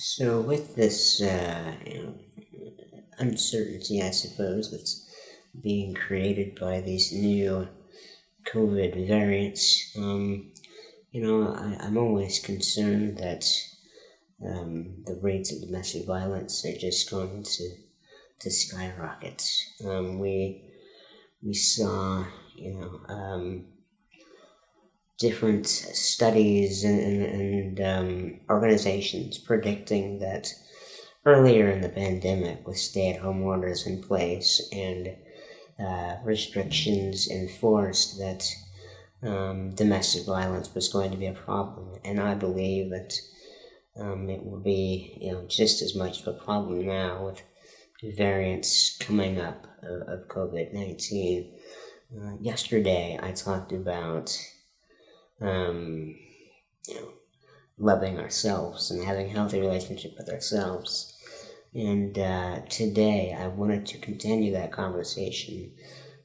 So with this uncertainty, I suppose, that's being created by these new COVID variants, I'm always concerned that the rates of domestic violence are just going to skyrocket. We saw, different studies and organizations predicting that earlier in the pandemic, with stay-at-home orders in place and restrictions enforced, that domestic violence was going to be a problem, and I believe that it will be, just as much of a problem now with variants coming up of COVID-19. Yesterday, I talked about loving ourselves and having a healthy relationship with ourselves. And today I wanted to continue that conversation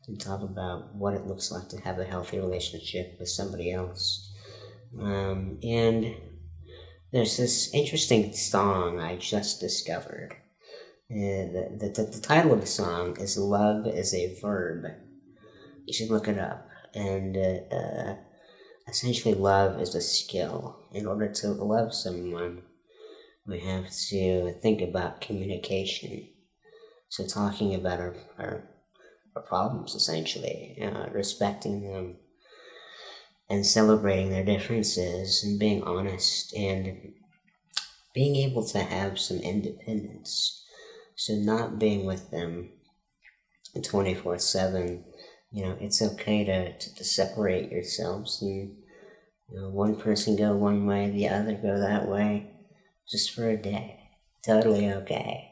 and talk about what it looks like to have a healthy relationship with somebody else. And there's this interesting song I just discovered. The title of the song is "Love is a Verb." You should look it up. And essentially, love is a skill. In order to love someone, we have to think about communication. So talking about our problems, essentially, respecting them and celebrating their differences and being honest and being able to have some independence. So not being with them 24/7. It's okay to separate yourselves and one person go one way, the other go that way, just for a day. Totally okay.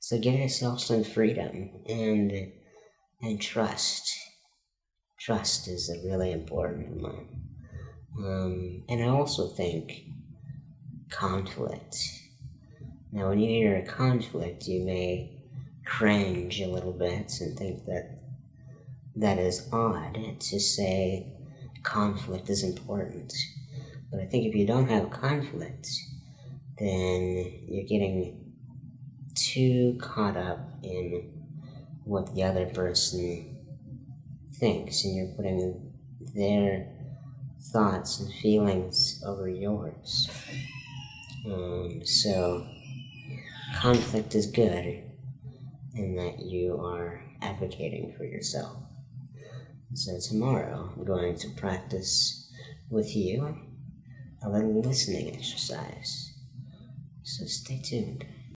So give yourself some freedom and trust. Trust is a really important one. And I also think conflict. Now, when you hear a conflict, you may cringe a little bit and think that is odd to say conflict is important. But I think if you don't have conflict, then you're getting too caught up in what the other person thinks, and you're putting their thoughts and feelings over yours. So conflict is good in that you are advocating for yourself. So tomorrow I'm going to practice with you a little listening exercise. So stay tuned.